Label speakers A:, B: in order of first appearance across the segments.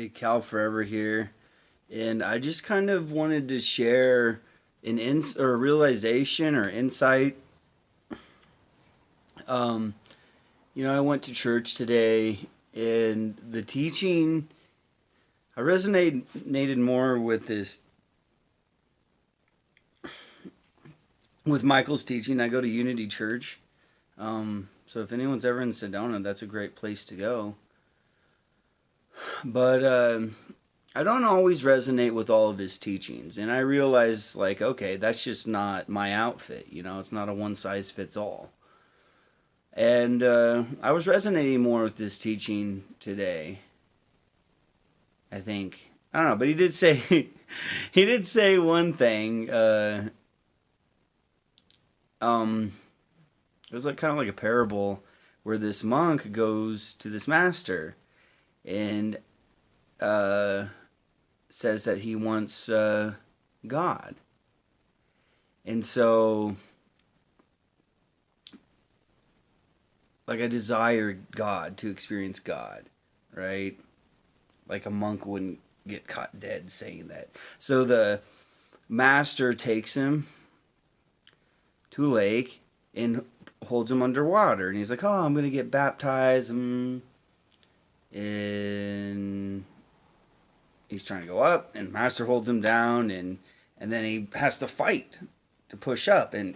A: Hey, Cal Forever here, and I just kind of wanted to share or a realization or insight. Um, I went to church today, and the teaching I resonated more with Michael's teaching. I go to Unity Church, so if anyone's ever in Sedona, that's a great place to go. But I don't always resonate with all of his teachings, and I realize, like, okay, that's just not my outfit. It's not a one size fits all. And I was resonating more with this teaching today. I think I don't know, but he did say he did say one thing. It was like kind of like a parable where this monk goes to this master and uh, says that he wants God. And so, like, I desire God, to experience God, right? Like a monk wouldn't get caught dead saying that. So the master takes him to a lake and holds him underwater. And he's like, oh, I'm going to get baptized. And he's trying to go up, and master holds him down, and then he has to fight to push up. And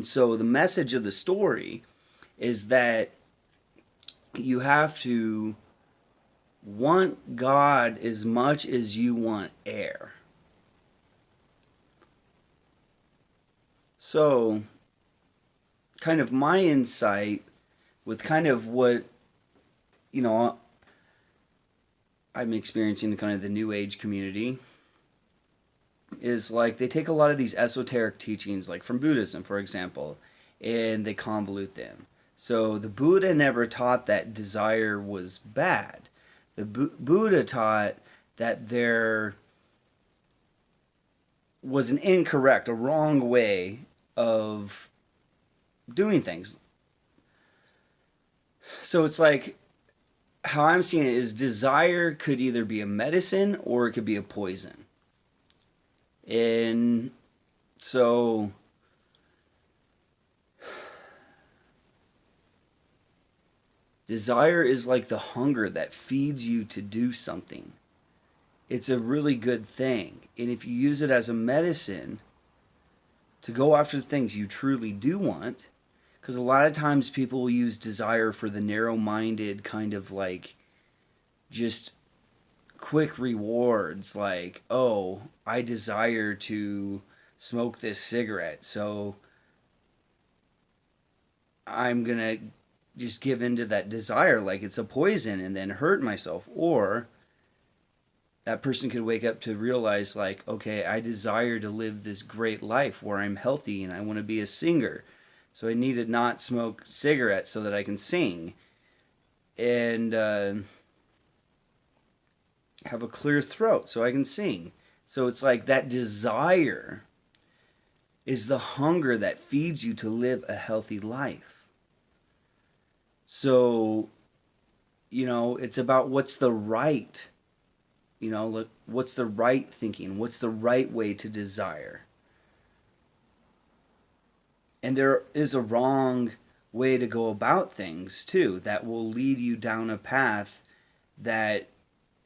A: so the message of the story is that you have to want God as much as you want air. So, kind of my insight with kind of what, you know, I'm experiencing in kind of the New Age community is like they take a lot of these esoteric teachings, like from Buddhism, for example, and they convolute them. So the Buddha never taught that desire was bad. The Buddha taught that there was an incorrect, a wrong way of doing things. So it's like how I'm seeing it is desire could either be a medicine or it could be a poison. And so desire is like the hunger that feeds you to do something. It's a really good thing. And if you use it as a medicine to go after the things you truly do want, because a lot of times people will use desire for the narrow-minded kind of like just quick rewards, like, oh, I desire to smoke this cigarette, so I'm going to just give into that desire like it's a poison and then hurt myself. Or that person could wake up to realize, like, okay, I desire to live this great life where I'm healthy and I want to be a singer. So I need to not smoke cigarettes so that I can sing and have a clear throat so I can sing. So it's like that desire is the hunger that feeds you to live a healthy life. So, it's about what's the right, what's the right thinking, what's the right way to desire. And there is a wrong way to go about things too that will lead you down a path that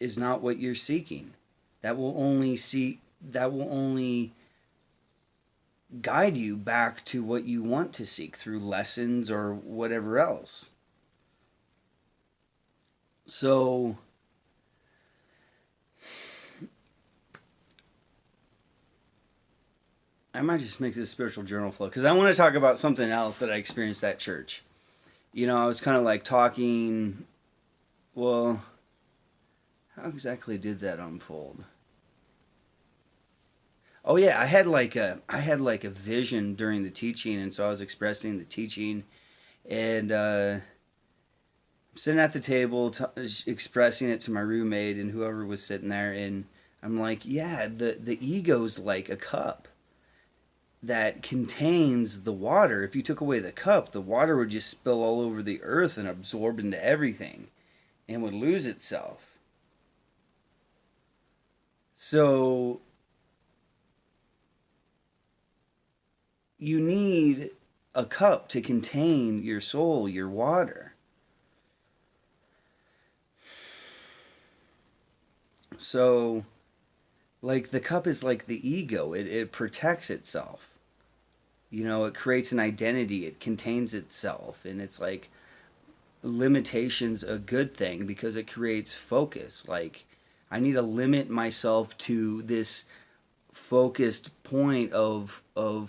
A: is not what you're seeking. That will only guide you back to what you want to seek through lessons or whatever else. So I might just make this spiritual journal flow because I want to talk about something else that I experienced at church. I was kind of like talking, well, how exactly did that unfold? Oh yeah, I had like a vision during the teaching, and so I was expressing the teaching, and I'm sitting at the table expressing it to my roommate and whoever was sitting there, and I'm like, yeah, the ego's like a cup that contains the water. If you took away the cup, the water would just spill all over the earth and absorb into everything. and would lose itself. So you need a cup to contain your soul, your water. So, like, the cup is like the ego, it protects itself. It creates an identity, it contains itself, and it's like limitation's a good thing because it creates focus. Like, I need to limit myself to this focused point of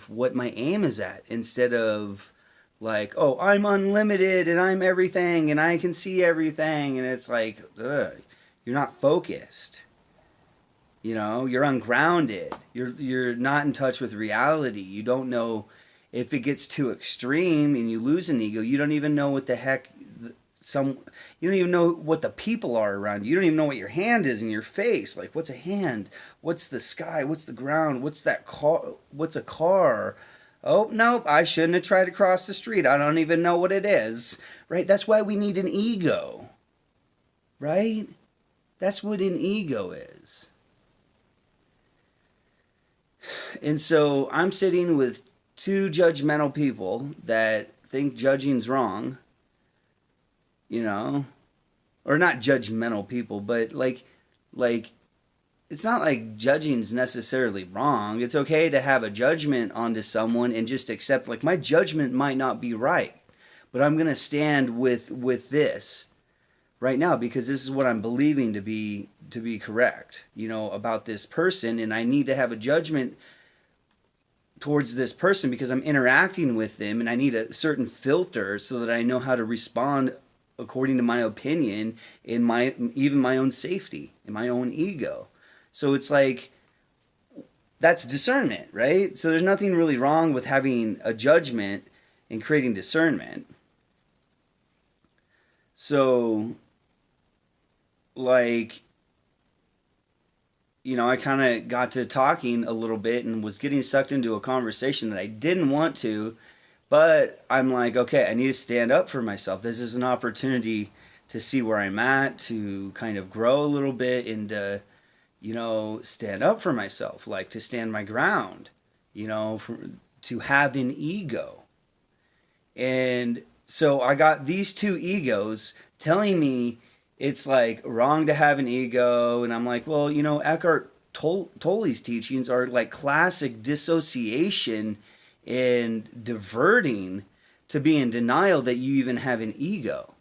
A: what my aim is at, instead of like, oh, I'm unlimited and I'm everything and I can see everything, and it's like, ugh, you're not focused. You're ungrounded. You're not in touch with reality. You don't know, if it gets too extreme and you lose an ego, you don't even know what the heck you don't even know what the people are around you. You don't even know what your hand is in your face. Like, what's a hand? What's the sky? What's the ground? What's that car? What's a car? Oh, nope, I shouldn't have tried to cross the street. I don't even know what it is. Right? That's why we need an ego. Right? That's what an ego is. And so I'm sitting with two judgmental people that think judging's wrong, or not judgmental people, but like it's not like judging's necessarily wrong. It's okay to have a judgment onto someone and just accept, like, my judgment might not be right, but I'm going to stand with this right now because this is what I'm believing to be correct, about this person, and I need to have a judgment towards this person because I'm interacting with them, and I need a certain filter so that I know how to respond according to my opinion, in even my own safety, in my own ego. So it's like, that's discernment, right? So there's nothing really wrong with having a judgment and creating discernment. So, like, I kind of got to talking a little bit and was getting sucked into a conversation that I didn't want to, but I'm like, okay, I need to stand up for myself. This is an opportunity to see where I'm at, to kind of grow a little bit, and stand up for myself, like to stand my ground, to have an ego. And so I got these two egos telling me it's like wrong to have an ego. And I'm like, well, Eckhart Tolle's teachings are like classic dissociation and diverting to be in denial that you even have an ego.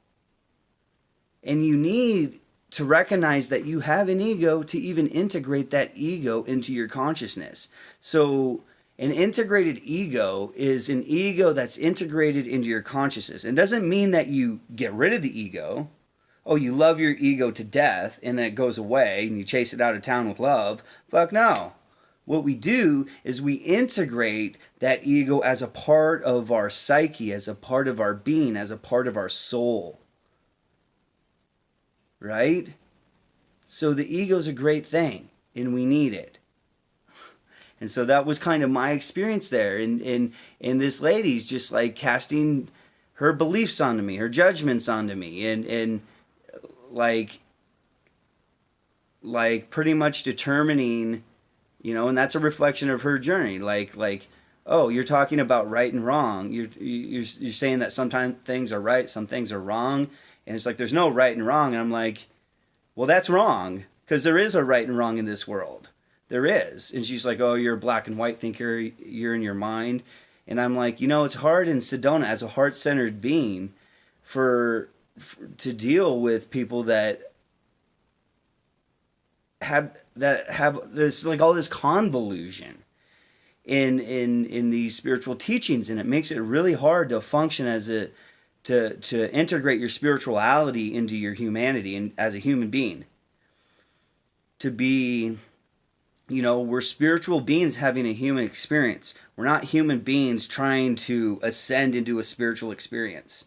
A: And you need to recognize that you have an ego to even integrate that ego into your consciousness. So an integrated ego is an ego that's integrated into your consciousness. It doesn't mean that you get rid of the ego. Oh, you love your ego to death and then it goes away and you chase it out of town with love. Fuck no. What we do is we integrate that ego as a part of our psyche, as a part of our being, as a part of our soul. Right? So the ego is a great thing and we need it. And so that was kind of my experience there. And this lady's just like casting her beliefs onto me, her judgments onto me, and like pretty much determining, and that's a reflection of her journey. Like, oh, you're talking about right and wrong. You're saying that sometimes things are right, some things are wrong, and it's like there's no right and wrong. And I'm like, well, that's wrong, because there is a right and wrong in this world. There is. And she's like, oh, you're a black and white thinker, you're in your mind. And I'm like, it's hard in Sedona as a heart-centered being for to deal with people that have this, like, all this convolution in these spiritual teachings, and it makes it really hard to function as to integrate your spirituality into your humanity and as a human being. To be, we're spiritual beings having a human experience. We're not human beings trying to ascend into a spiritual experience.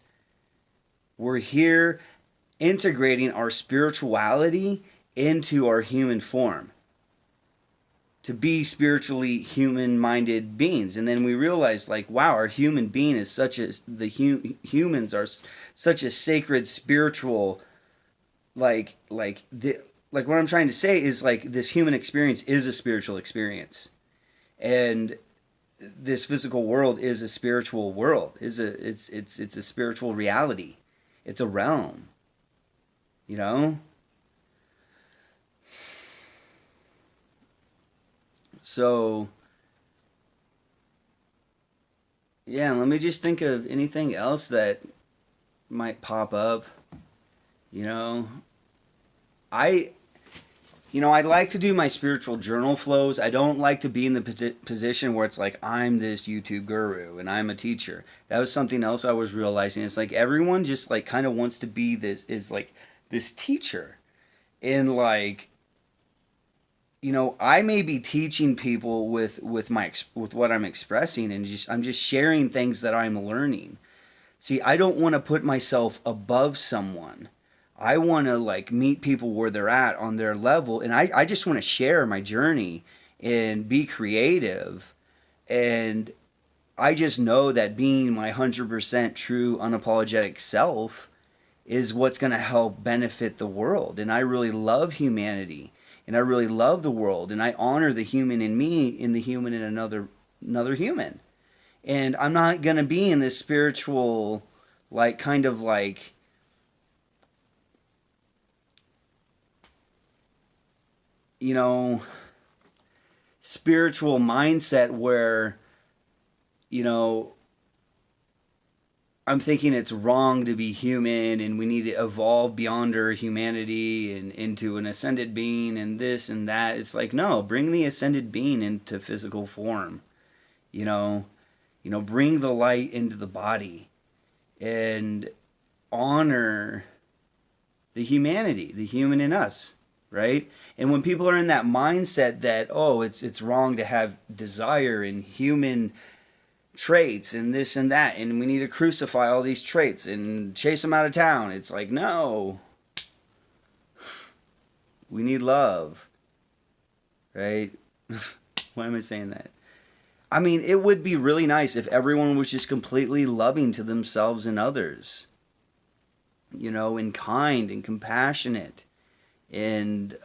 A: We're here integrating our spirituality into our human form to be spiritually human-minded beings. And then we realize, like, wow, our human being is humans are such a sacred spiritual like what I'm trying to say is like this human experience is a spiritual experience, and this physical world is a spiritual world. It's a spiritual reality. It's a realm, you know. So yeah, let me just think of anything else that might pop up. You know, I I'd like to do my spiritual journal flows. I don't like to be in the position where it's like I'm this YouTube guru and I'm a teacher. That was something else I was realizing. It's like everyone just like kind of wants to be this is like this teacher. And like, I may be teaching people with what I'm expressing, and just I'm just sharing things that I'm learning. See, I don't want to put myself above someone. I want to like meet people where they're at on their level, and I just want to share my journey and be creative. And I just know that being my 100% true unapologetic self is what's going to help benefit the world. And I really love humanity, and I really love the world, and I honor the human in me in the human in another human. And I'm not going to be in this spiritual like kind of like you know spiritual mindset where you know I'm thinking it's wrong to be human and we need to evolve beyond our humanity and into an ascended being and this and that. It's like, no, bring the ascended being into physical form. You know, bring the light into the body and honor the humanity, the human in us, right? And when people are in that mindset that, oh, it's wrong to have desire and human traits and this and that, and we need to crucify all these traits and chase them out of town. It's like, no, we need love, right? Why am I saying that? I mean, it would be really nice if everyone was just completely loving to themselves and others, and kind and compassionate and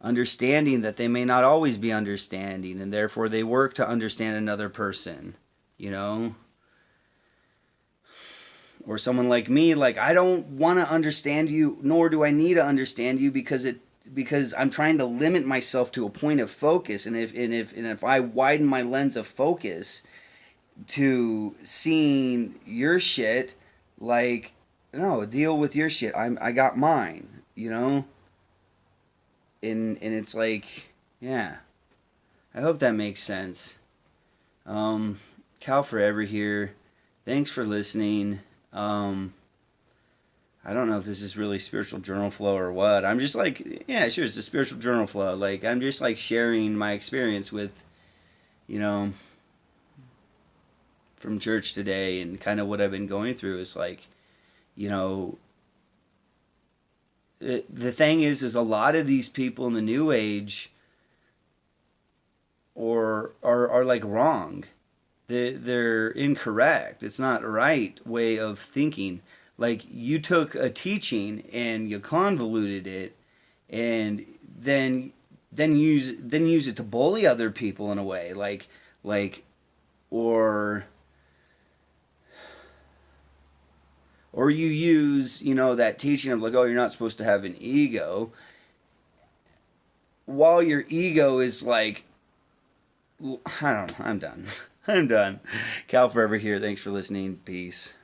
A: understanding that they may not always be understanding, and therefore they work to understand another person, you know? Or someone like me, like I don't want to understand you, nor do I need to understand you because I'm trying to limit myself to a point of focus, and if I widen my lens of focus to seeing your shit, like no, deal with your shit. I got mine, and it's like, yeah. I hope that makes sense. Cal Forever here. Thanks for listening. I don't know if this is really spiritual journal flow or what. I'm just like, yeah, sure, it's a spiritual journal flow. Like, I'm just like sharing my experience with, you know, from church today, and kind of what I've been going through is like, you know, the thing is a lot of these people in the new age or are like wrong. They're incorrect. It's not the right way of thinking. Like, you took a teaching and you convoluted it, and then use it to bully other people in a way, like or you use, that teaching of like, oh, you're not supposed to have an ego, while your ego is like, I don't know. I'm done. I'm done. Cal Forever here. Thanks for listening. Peace.